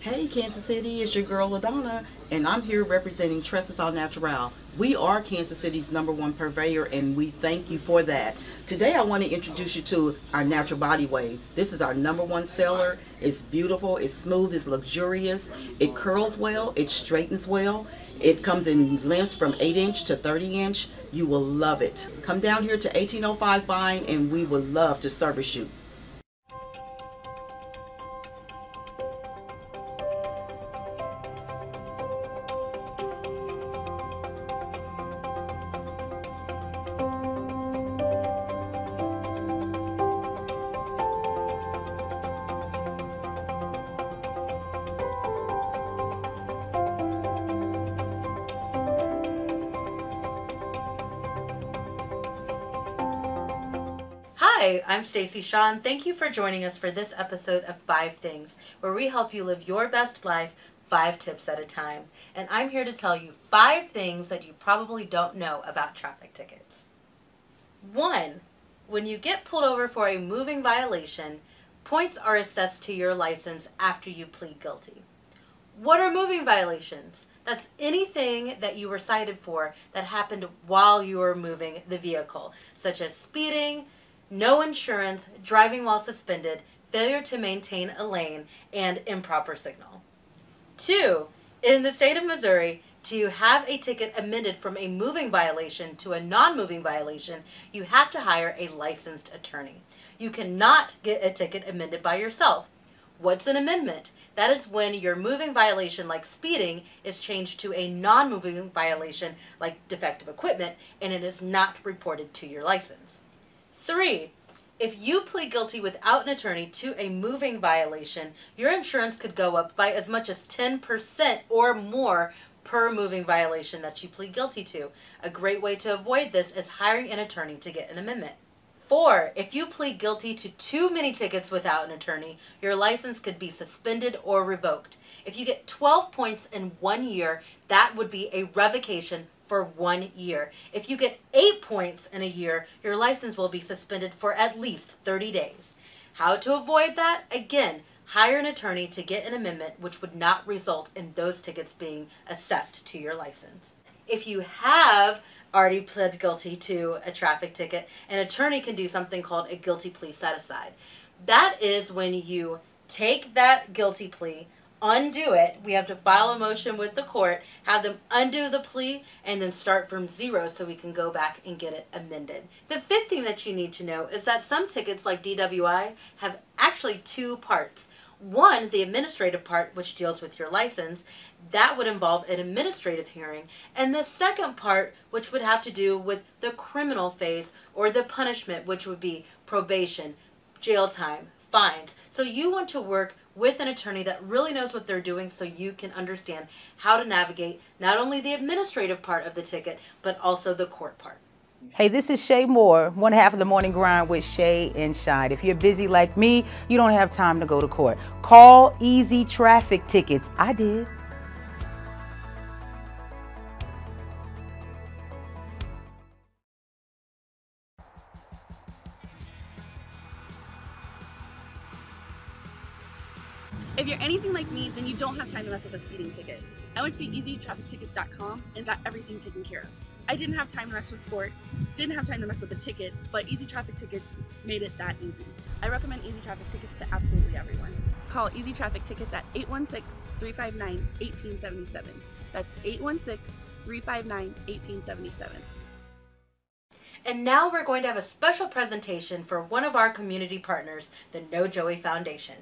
Hey, Kansas City, it's your girl LaDonna, and I'm here representing Tresses All Natural. We are Kansas City's #1 purveyor, and we thank you for that. Today, I want to introduce you to our Natural Body Wave. This is our #1 seller. It's beautiful, it's smooth, it's luxurious, it curls well, it straightens well. It comes in lengths from 8-inch to 30-inch. You will love it. Come down here to 1805 Vine, and we would love to service you. Hi, I'm Stacy Shaw, and thank you for joining us for this episode of 5 Things, where we help you live your best life 5 tips at a time. And I'm here to tell you 5 things that you probably don't know about traffic tickets. 1. When you get pulled over for a moving violation, points are assessed to your license after you plead guilty. What are moving violations? That's anything that you were cited for that happened while you were moving the vehicle, such as speeding, no insurance, driving while suspended, failure to maintain a lane, and improper signal. 2. In the state of Missouri, to have a ticket amended from a moving violation to a non-moving violation, you have to hire a licensed attorney. You cannot get a ticket amended by yourself. What's an amendment? That is when your moving violation, like speeding, is changed to a non-moving violation, like defective equipment, and it is not reported to your license. 3. If you plead guilty without an attorney to a moving violation, your insurance could go up by as much as 10% or more per moving violation that you plead guilty to. A great way to avoid this is hiring an attorney to get an amendment. 4. If you plead guilty to too many tickets without an attorney, your license could be suspended or revoked. If you get 12 points in 1 year, that would be a revocation for 1 year. If you get 8 points in a year, your license will be suspended for at least 30 days. How to avoid that? Again, hire an attorney to get an amendment which would not result in those tickets being assessed to your license. If you have already pled guilty to a traffic ticket, an attorney can do something called a guilty plea set aside. That is when you take that guilty plea, undo it. We have to file a motion with the court, have them undo the plea, and then start from zero so we can go back and get it amended. The 5th thing that you need to know is that some tickets, like DWI, have actually 2 parts. 1, the administrative part, which deals with your license. That would involve an administrative hearing. And the 2nd part, which would have to do with the criminal phase or the punishment, which would be probation, jail time, fines. So you want to work with an attorney that really knows what they're doing so you can understand how to navigate not only the administrative part of the ticket, but also the court part. Hey, this is Shay Moore, one half of the Morning Grind with Shay and Shine. If you're busy like me, you don't have time to go to court. Call Easy Traffic Tickets. I did. If you're anything like me, then you don't have time to mess with a speeding ticket. I went to easytraffictickets.com and got everything taken care of. I didn't have time to mess with court, didn't have time to mess with the ticket, but Easy Traffic Tickets made it that easy. I recommend Easy Traffic Tickets to absolutely everyone. Call Easy Traffic Tickets at 816-359-1877. That's 816-359-1877. And now we're going to have a special presentation for one of our community partners, the No Joey Foundation.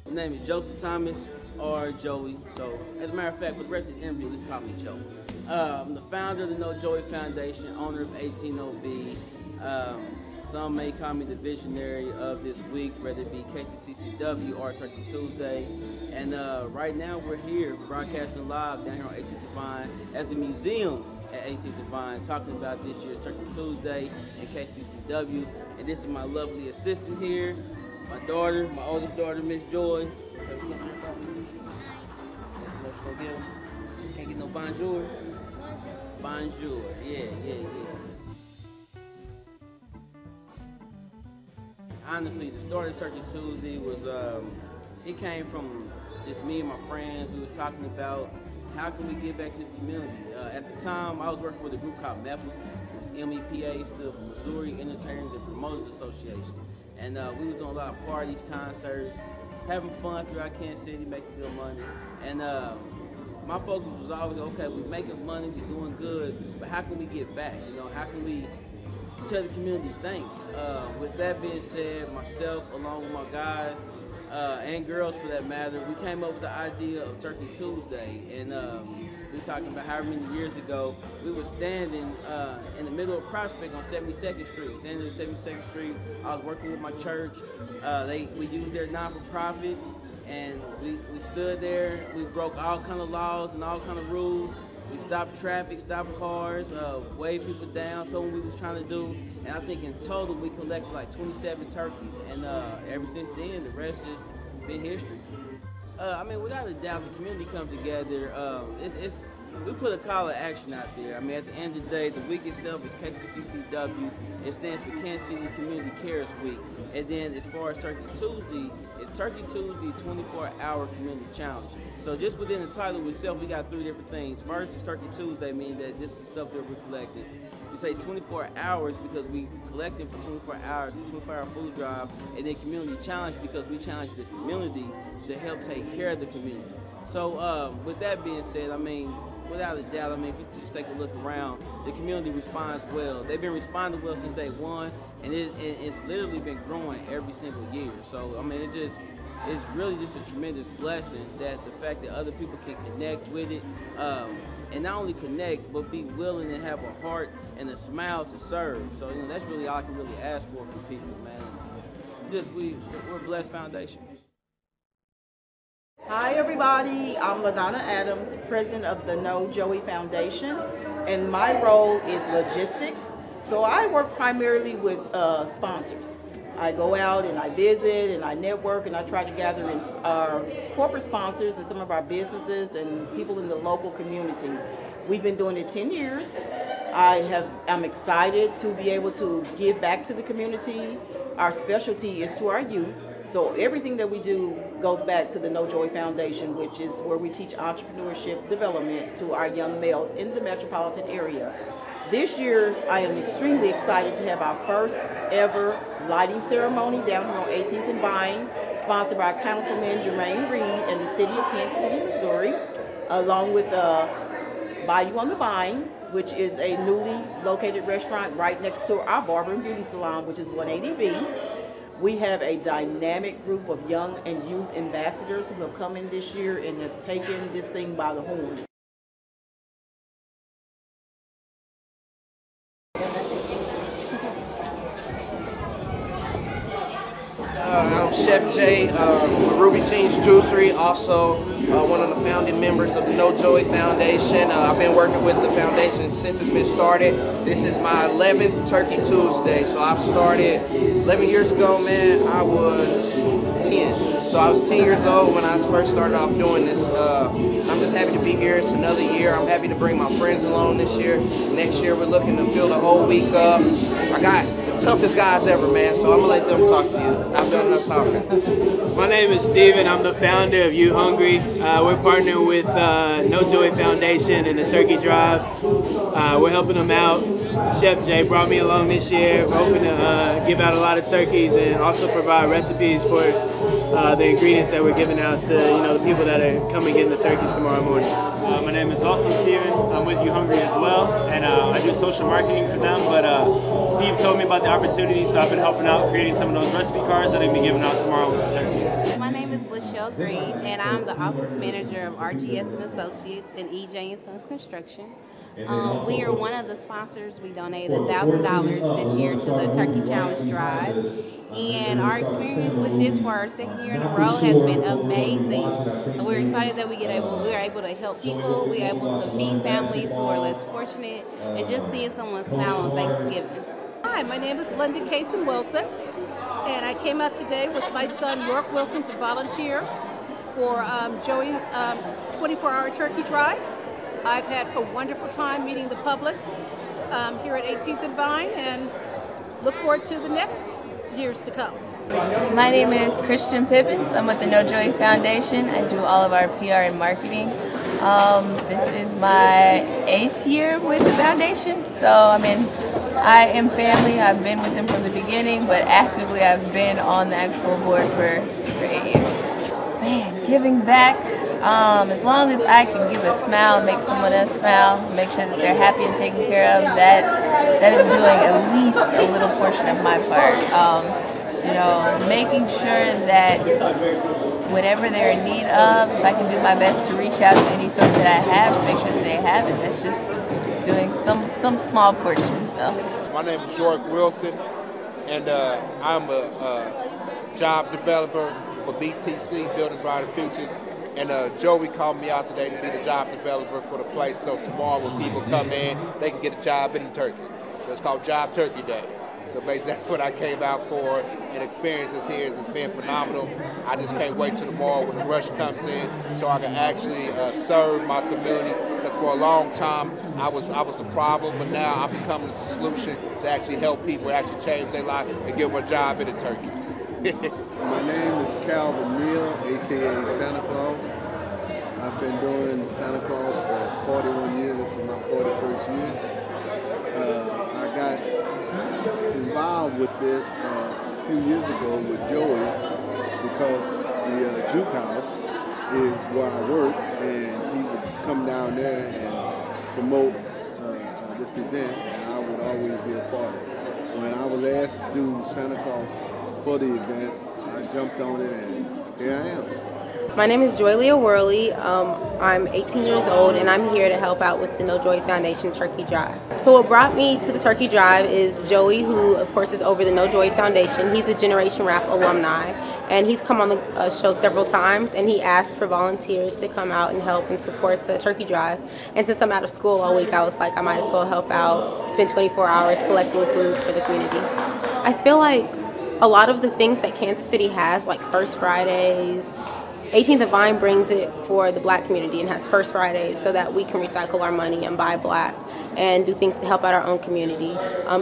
My name is Joseph Thomas, or Joey. So, as a matter of fact, for the rest of the interview, let's call me Joey. I'm the founder of the No Joey Foundation, owner of 18OB. Some may call me the visionary of this week, whether it be KCCCW or Turkey Tuesday. And right now we're here broadcasting live down here on 18th Divine at the museums at 18th Divine, talking about this year's Turkey Tuesday and KCCW. And this is my lovely assistant here, my daughter, my oldest daughter, Miss Joy. bonjour? Bonjour. Yeah. Honestly, the start of Turkey Tuesday was, it came from just me and my friends. We was talking about how can we give back to the community. At the time, I was working with a group called MEPA. It was MEPA, stood for Missouri Entertainers and Promoters Association. And we was doing a lot of parties, concerts, having fun throughout Kansas City, making good money. And my focus was always, okay, we're making money, we're doing good, but how can we give back? You know, how can we tell the community thanks? With that being said, myself, along with my guys, and girls for that matter, we came up with the idea of Turkey Tuesday. And we talking about how many years ago, we were standing in the middle of Prospect on 72nd Street. Standing on 72nd Street, I was working with my church. We used their non-for-profit, and we stood there. We broke all kind of laws and all kind of rules. We stopped traffic, stopped cars, waved people down, told them what we was trying to do. And I think in total, we collected like 27 turkeys. And ever since then, the rest has been history. I mean, without a doubt, the community comes together. We put a call to action out there. I mean, at the end of the day, the week itself is KCCCW. It stands for Kansas City Community Cares Week. And then as far as Turkey Tuesday, it's Turkey Tuesday 24-hour community challenge. So just within the title itself, we got 3 different things. First is Turkey Tuesday, meaning that this is the stuff that we collected. We say 24 hours because we collected for 24 hours, a 24-hour food drive, and then community challenge because we challenge the community to help take care of the community. So with that being said, I mean, without a doubt, I mean, if you just take a look around, the community responds well. They've been responding well since day one, and it's literally been growing every single year. So, I mean, it's really just a tremendous blessing that the fact that other people can connect with it, and not only connect, but be willing to have a heart and a smile to serve. So, you know, that's really all I can really ask for from people, man. We're a blessed foundation. Hi everybody, I'm LaDonna Adams, president of the No Joey Foundation, and my role is logistics. So I work primarily with sponsors. I go out and I visit and I network and I try to gather in our corporate sponsors and some of our businesses and people in the local community. We've been doing it 10 years. I'm excited to be able to give back to the community. Our specialty is to our youth. So everything that we do goes back to the No Joey Foundation, which is where we teach entrepreneurship development to our young males in the metropolitan area. This year, I am extremely excited to have our first ever lighting ceremony down here on 18th and Vine, sponsored by Councilman Jermaine Reed and the city of Kansas City, Missouri, along with Bayou on the Vine, which is a newly located restaurant right next to our barber and beauty salon, which is 180B. We have a dynamic group of young and youth ambassadors who have come in this year and have taken this thing by the horns. I'm Chef Jay with Ruby Jeans Juicery, also one of the founding members of the No Joey Foundation. I've been working with the foundation since it's been started. This is my 11th Turkey Tuesday, so I've started 11 years ago, man. I was 10. So I was 10 years old when I first started off doing this. I'm just happy to be here. It's another year. I'm happy to bring my friends along this year. Next year we're looking to fill the whole week up. I got the toughest guys ever, man, so I'm going to let them talk to you. I've done enough talking. My name is Steven. I'm the founder of You Hungry. We're partnering with No Joey Foundation and the Turkey Drive. We're helping them out. Chef Jay brought me along this year. We're hoping to give out a lot of turkeys and also provide recipes for the ingredients that we're giving out to the people that are coming getting the turkeys tomorrow morning. My name is also Steven. I'm with You Hungry as well, and I do social marketing for them. But Steve told me about the opportunity, so I've been helping out creating some of those recipe cards that they'll be giving out tomorrow with the turkeys. My name is Lachelle Green, and I'm the office manager of RGS and Associates and EJ and Sons Construction. We are one of the sponsors. We donated $1,000 this year to the Turkey Challenge Drive, and our experience with this for our second year in a row has been amazing. We're excited that we're able to help people, we're able to feed families who are less fortunate, and just seeing someone smile on Thanksgiving. Hi, my name is Linda Kaysen Wilson, and I came out today with my son York Wilson to volunteer for Joey's 24-hour turkey drive. I've had a wonderful time meeting the public here at 18th and Vine, and look forward to the next years to come. My name is Christian Pippins. I'm with the No Joy Foundation. I do all of our PR and marketing. This is my 8th year with the foundation, so I am family. I've been with them from the beginning, but actively I've been on the actual board for 8 years. Man, giving back, as long as I can give a smile, make someone else smile, make sure that they're happy and taken care of, that is doing at least a little portion of my part. You know, making sure that whatever they're in need of, if I can do my best to reach out to any source that I have to make sure that they have it, that's just doing some small portion. So. My name is York Wilson, and I'm a job developer for BTC, Building Brighter Futures. And Joey called me out today to be the job developer for the place, so tomorrow when people come in, they can get a job in Turkey. So it's called Job Turkey Day. So basically that's what I came out for, and experiences here has been phenomenal. I just can't wait till tomorrow when the rush comes in so I can actually serve my community. Because for a long time I was the problem, but now I'm becoming the solution to actually help people, actually change their life and give them a job in Turkey. My name is Calvin Neal, aka Santa Claus. I've been doing Santa Claus for 41 years. This is my 41st year. I got involved with this a few years ago with Joey because the Juke House is where I work, and he would come down there and promote this event, and I would always be a part of it. When I was asked to do Santa Claus for the event, I jumped on it, and here I am. My name is Joylia Worley. I'm 18 years old, and I'm here to help out with the No Joy Foundation Turkey Drive. So what brought me to the Turkey Drive is Joey, who of course is over the No Joy Foundation. He's a Generation Rap alumni, and he's come on the show several times, and he asked for volunteers to come out and help and support the Turkey Drive. And since I'm out of school all week, I was like, I might as well help out, spend 24 hours collecting food for the community. I feel like a lot of the things that Kansas City has, like First Fridays, 18th and Vine brings it for the Black community and has First Fridays so that we can recycle our money and buy Black and do things to help out our own community,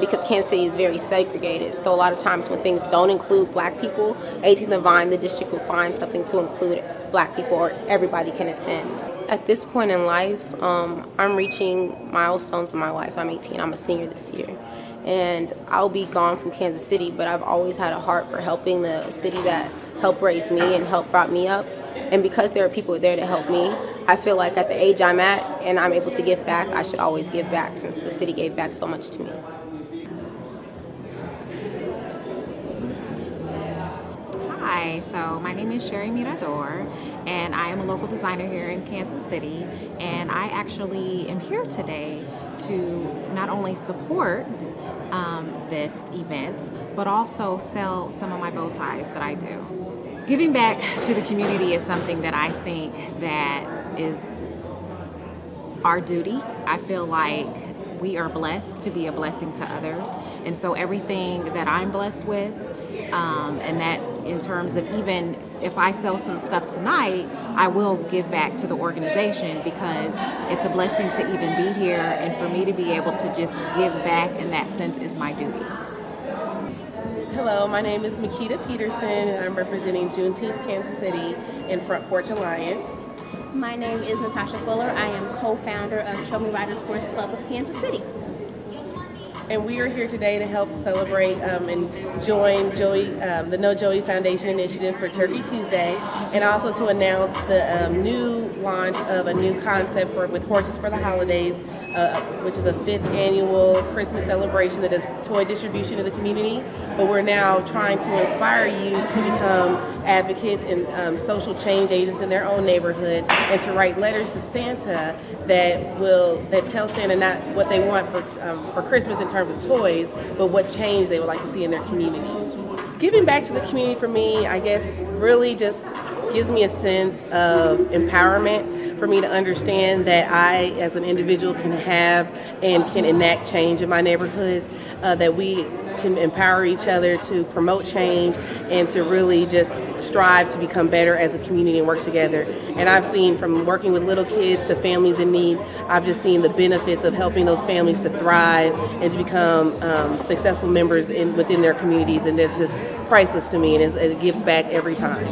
because Kansas City is very segregated. So a lot of times when things don't include Black people, 18th and Vine, the district will find something to include Black people, or everybody can attend. At this point in life, I'm reaching milestones in my life. I'm 18, I'm a senior this year. And I'll be gone from Kansas City, but I've always had a heart for helping the city that helped raise me and helped brought me up. And because there are people there to help me, I feel like at the age I'm at and I'm able to give back, I should always give back since the city gave back so much to me. Hi, so my name is Sherry Mirador, and I am a local designer here in Kansas City, and I actually am here today to not only support this event, but also sell some of my bow ties that I do. Giving back to the community is something that I think that is our duty. I feel like we are blessed to be a blessing to others, and so everything that I'm blessed with, and that in terms of even if I sell some stuff tonight, I will give back to the organization because it's a blessing to even be here, and for me to be able to just give back in that sense is my duty. Hello, my name is Makita Peterson, and I'm representing Juneteenth Kansas City in Front Porch Alliance. My name is Natasha Fuller. I am co-founder of Show Me Riders Sports Club of Kansas City. And we are here today to help celebrate and join the No Joey Foundation initiative for Turkey Tuesday, and also to announce the new launch of a new concept with Horses for the Holidays, which is a 5th annual Christmas celebration that is toy distribution to the community. But we're now trying to inspire youth to become advocates and social change agents in their own neighborhood, and to write letters to Santa that tell Santa not what they want for Christmas in terms of toys, but what change they would like to see in their community. Giving back to the community for me, I guess, really just gives me a sense of empowerment for me to understand that I, as an individual, can have and can enact change in my neighborhoods, that we can empower each other to promote change and to really just strive to become better as a community and work together. And I've seen, from working with little kids to families in need, I've just seen the benefits of helping those families to thrive and to become successful members within their communities, and that's just priceless to me, and it gives back every time.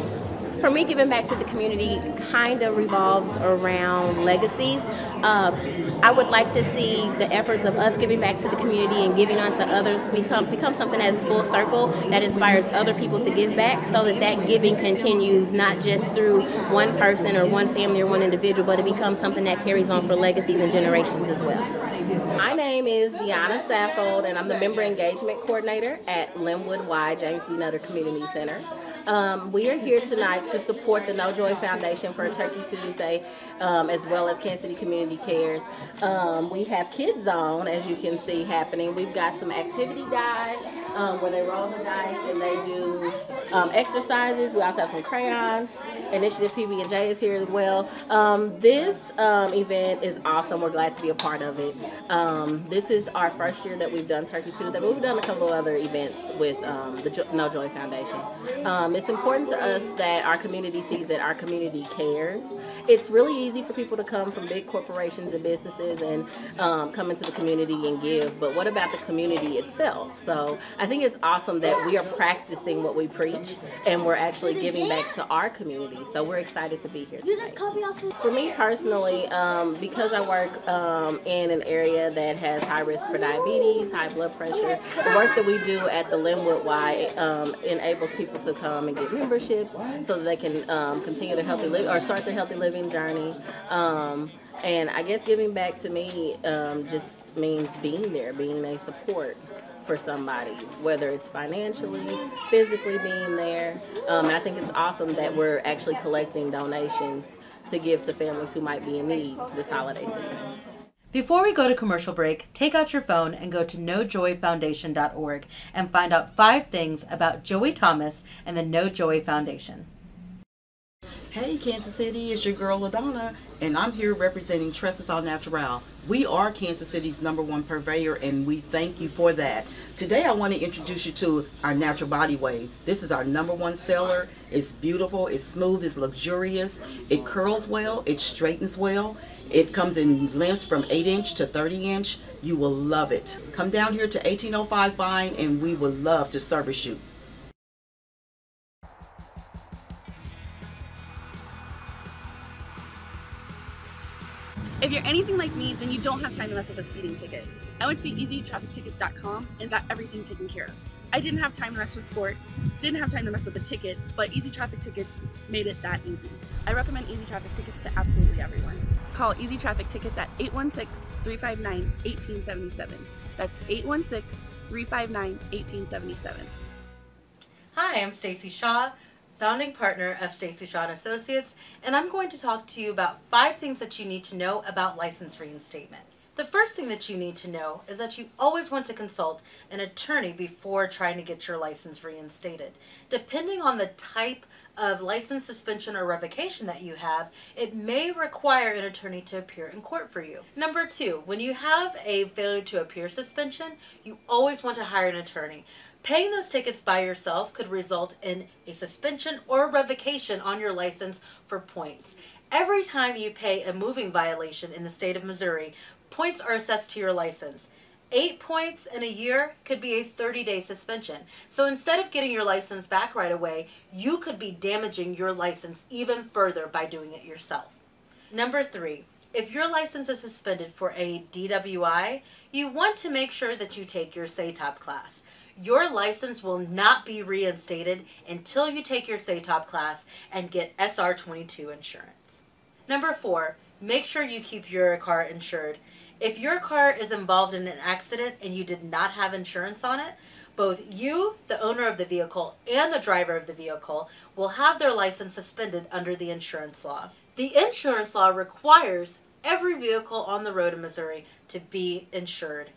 For me, giving back to the community kind of revolves around legacies. I would like to see the efforts of us giving back to the community and giving on to others become something that's full circle, that inspires other people to give back, so that that giving continues not just through one person or one family or one individual, but it becomes something that carries on for legacies and generations as well. My name is Deanna Saffold, and I'm the Member Engagement Coordinator at Linwood Y James B. Nutter Community Center. We are here tonight to support the No Joy Foundation for Turkey Tuesday, as well as Kansas City Community Cares. We have Kids Zone, as you can see, happening. We've got some activity dice where they roll the dice and they do exercises. We also have some crayons. Initiative PB&J is here as well. This event is awesome. We're glad to be a part of it. This is our first year that we've done Turkey Tuesday, but we've done a couple of other events with the No Joy Foundation. It's important to us that our community sees that our community cares. It's really easy for people to come from big corporations and businesses and come into the community and give, but what about the community itself? So I think it's awesome that we are practicing what we preach, and we're actually giving back to our community. So we're excited to be here tonight. For me personally, because I work in an area that has high risk for diabetes, high blood pressure, the work that we do at the Linwood Y enables people to come and get memberships so that they can continue to healthy live or start their healthy living journey. And I guess giving back to me just means being there, being a support for somebody, whether it's financially, physically being there. And I think it's awesome that we're actually collecting donations to give to families who might be in need this holiday season. Before we go to commercial break, take out your phone and go to nojoyfoundation.org and find out 5 things about Joey Thomas and the No Joy Foundation. Hey Kansas City, it's your girl LaDonna, and I'm here representing Tresses All Natural. We are Kansas City's #1 purveyor, and we thank you for that. Today I want to introduce you to our Natural Body Wave. This is our #1 seller. It's beautiful, it's smooth, it's luxurious, it curls well, it straightens well. It comes in lengths from 8-inch to 30-inch. You will love it. Come down here to 1805 Vine, and we would love to service you. If you're anything like me, then you don't have time to mess with a speeding ticket. I went to easytraffictickets.com and got everything taken care of. I didn't have time to mess with court, didn't have time to mess with the ticket, but Easy Traffic Tickets made it that easy. I recommend Easy Traffic Tickets to absolutely everyone. Call Easy Traffic Tickets at 816-359-1877. That's 816-359-1877. Hi, I'm Stacy Shaw, founding partner of Stacy Shaw & Associates, and I'm going to talk to you about 5 things that you need to know about license reinstatement. The first thing that you need to know is that you always want to consult an attorney before trying to get your license reinstated. Depending on the type of license suspension or revocation that you have, it may require an attorney to appear in court for you. Number 2, when you have a failure to appear suspension, you always want to hire an attorney. Paying those tickets by yourself could result in a suspension or revocation on your license for points. Every time you pay a moving violation in the state of Missouri, points are assessed to your license. 8 points in a year could be a 30-day suspension. So instead of getting your license back right away, you could be damaging your license even further by doing it yourself. Number 3, if your license is suspended for a DWI, you want to make sure that you take your SATOP class. Your license will not be reinstated until you take your SATOP class and get SR22 insurance. Number 4, make sure you keep your car insured. If your car is involved in an accident and you did not have insurance on it, both you, the owner of the vehicle, and the driver of the vehicle will have their license suspended under the insurance law. The insurance law requires every vehicle on the road in Missouri to be insured.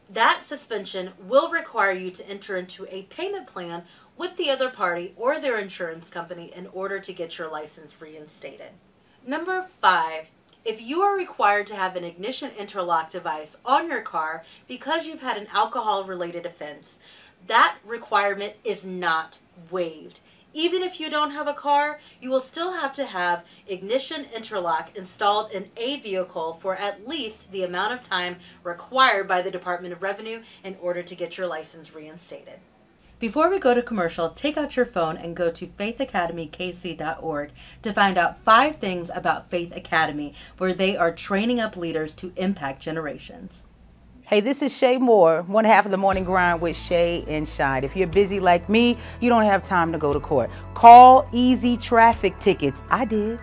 That suspension will require you to enter into a payment plan with the other party or their insurance company in order to get your license reinstated. Number 5, if you are required to have an ignition interlock device on your car because you've had an alcohol-related offense, that requirement is not waived. Even if you don't have a car, you will still have to have ignition interlock installed in a vehicle for at least the amount of time required by the Department of Revenue in order to get your license reinstated. Before we go to commercial, take out your phone and go to faithacademykc.org to find out 5 things about Faith Academy, where they are training up leaders to impact generations. Hey, this is Shay Moore, one half of the Morning Grind with Shay and Shine. If you're busy like me, you don't have time to go to court. Call Easy Traffic Tickets. I did.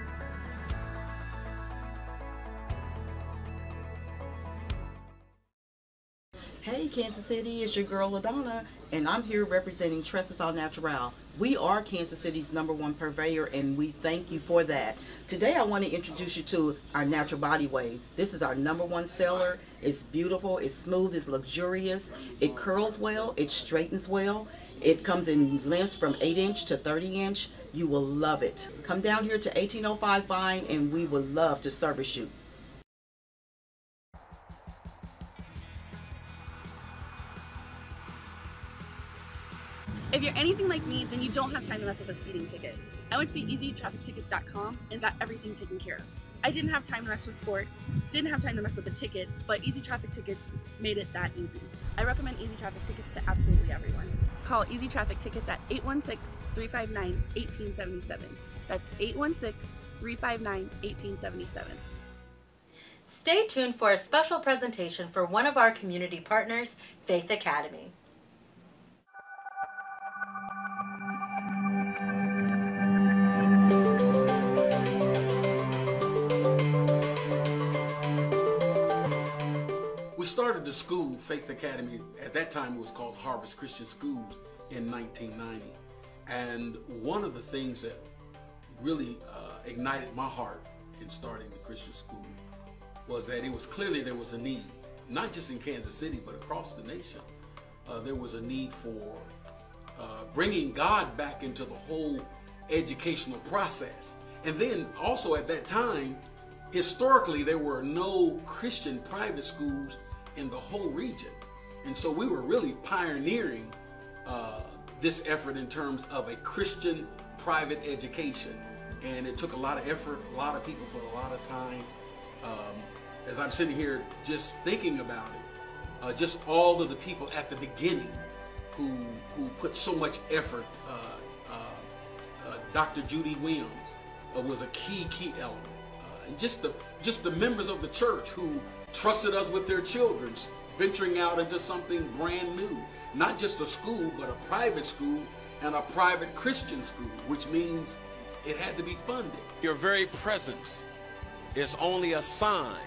Hey Kansas City, it's your girl LaDonna, and I'm here representing Tresses All Natural. We are Kansas City's #1 purveyor, and we thank you for that. Today I want to introduce you to our Natural Body Wave. This is our #1 seller. It's beautiful, it's smooth, it's luxurious, it curls well, it straightens well. It comes in lengths from 8-inch to 30-inch. You will love it. Come down here to 1805 Vine and we would love to service you. If you're anything like me, then you don't have time to mess with a speeding ticket. I went to easytraffictickets.com and got everything taken care of. I didn't have time to mess with court, didn't have time to mess with the ticket, but Easy Traffic Tickets made it that easy. I recommend Easy Traffic Tickets to absolutely everyone. Call Easy Traffic Tickets at 816-359-1877. That's 816-359-1877. Stay tuned for a special presentation for one of our community partners, Faith Academy. We started the school, Faith Academy, at that time it was called Harvest Christian Schools, in 1990. And one of the things that really ignited my heart in starting the Christian school was that it was clearly there was a need, not just in Kansas City, but across the nation. There was a need for bringing God back into the whole educational process. And then also at that time, historically, there were no Christian private schools in the whole region. And so we were really pioneering this effort in terms of a Christian private education. And it took a lot of effort, a lot of people put a lot of time. As I'm sitting here just thinking about it, just all of the people at the beginning who put so much effort. Dr. Judy Williams was a key element. And just the members of the church who trusted us with their children, venturing out into something brand new. Not just a school, but a private school and a private Christian school, which means it had to be funded. Your very presence is only a sign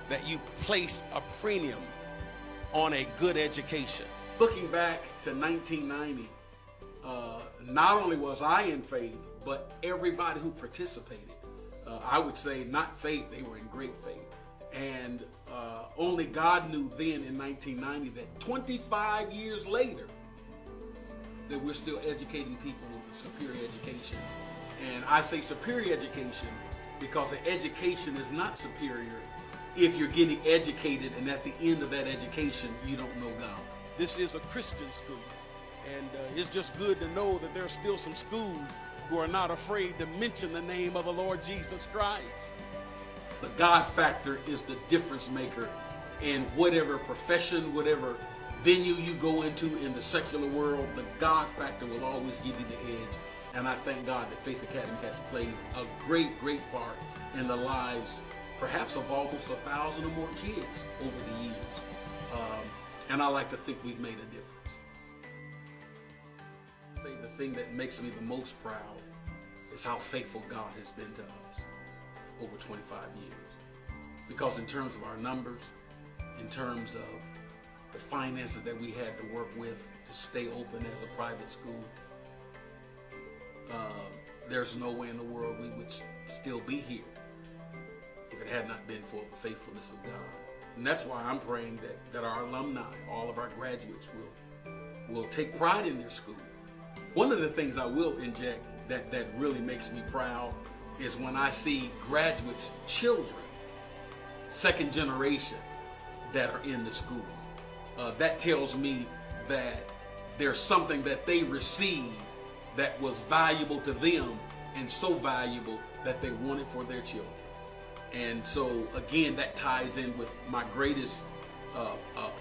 that you placed a premium on a good education. Looking back to 1990, not only was I in faith, but everybody who participated. I would say not faith, they were in great faith. And only God knew then in 1990 that 25 years later that we're still educating people with a superior education. And I say superior education because an education is not superior if you're getting educated and at the end of that education you don't know God. This is a Christian school, and it's just good to know that there are still some schools who are not afraid to mention the name of the Lord Jesus Christ. The God factor is the difference maker in whatever profession, whatever venue you go into in the secular world. The God factor will always give you the edge. And I thank God that Faith Academy has played a great part in the lives, perhaps of almost 1,000 or more kids over the years. And I like to think we've made a difference. I think the thing that makes me the most proud is how faithful God has been to us over 25 years. Because in terms of our numbers, in terms of the finances that we had to work with to stay open as a private school, there's no way in the world we would still be here if it had not been for the faithfulness of God. And that's why I'm praying that our alumni, all of our graduates will take pride in their school One of the things I will inject that really makes me proud is when I see graduates' children, second generation, that are in the school. That tells me that there's something that they received that was valuable to them, and so valuable that they want it for their children. And so again, that ties in with my greatest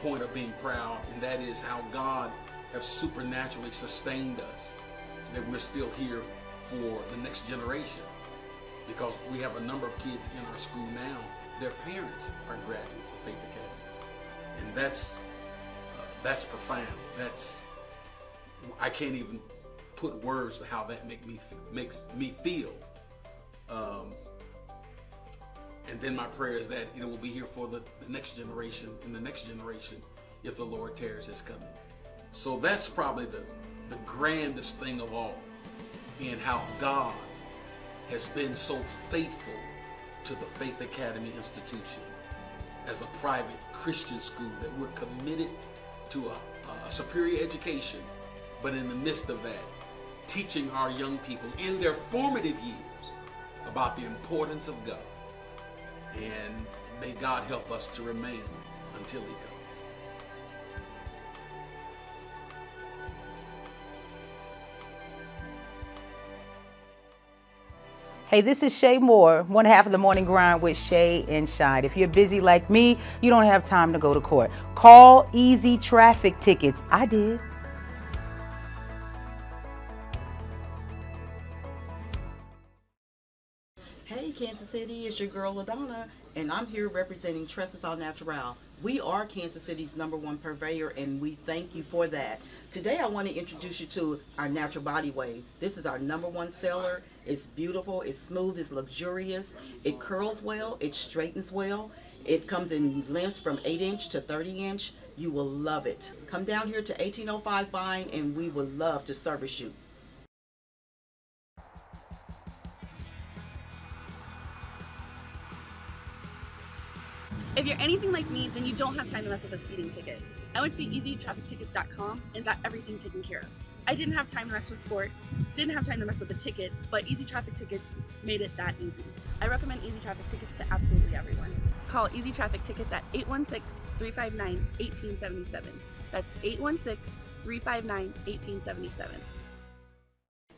point of being proud, and that is how God has supernaturally sustained us, that we're still here for the next generation, because we have a number of kids in our school now, their parents are graduates of Faith Academy. And that's profound. I can't even put words to how that makes me feel. And then my prayer is that it will be here for the next generation and the next generation if the Lord tarries his coming. So that's probably the grandest thing of all, in how God has been so faithful to the Faith Academy institution as a private Christian school, that we're committed to a superior education, but in the midst of that, teaching our young people in their formative years about the importance of God. And may God help us to remain until he comes. Hey, this is Shay Moore, one half of the Morning Grind with Shay and Shine. If you're busy like me, you don't have time to go to court. Call Easy Traffic Tickets. I did. Hey Kansas City, it's your girl LaDonna, and I'm here representing Tresses Au Naturel. We are Kansas City's #1 purveyor, and we thank you for that. Today I want to introduce you to our Natural Body Wave. This is our #1 seller. It's beautiful, it's smooth, it's luxurious, it curls well, it straightens well. It comes in lengths from 8-inch to 30-inch. You will love it. Come down here to 1805 Vine, and we would love to service you. If you're anything like me, then you don't have time to mess with a speeding ticket. I went to easytraffictickets.com and got everything taken care of. I didn't have time to mess with court, didn't have time to mess with the ticket, but Easy Traffic Tickets made it that easy. I recommend Easy Traffic Tickets to absolutely everyone. Call Easy Traffic Tickets at 816-359-1877. That's 816-359-1877.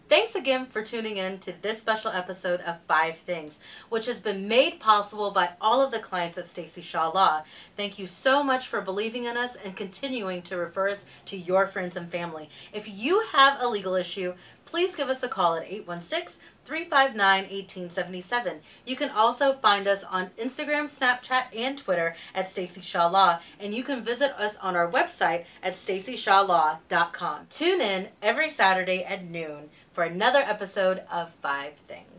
Thanks again for tuning in to this special episode of 5 Things, which has been made possible by all of the clients at Stacy Shaw Law. Thank you so much for believing in us and continuing to refer us to your friends and family. If you have a legal issue, please give us a call at 816-359-1877. You can also find us on Instagram, Snapchat, and Twitter at Stacy Shaw Law, and you can visit us on our website at stacyshawlaw.com. Tune in every Saturday at noon for another episode of 5 Things.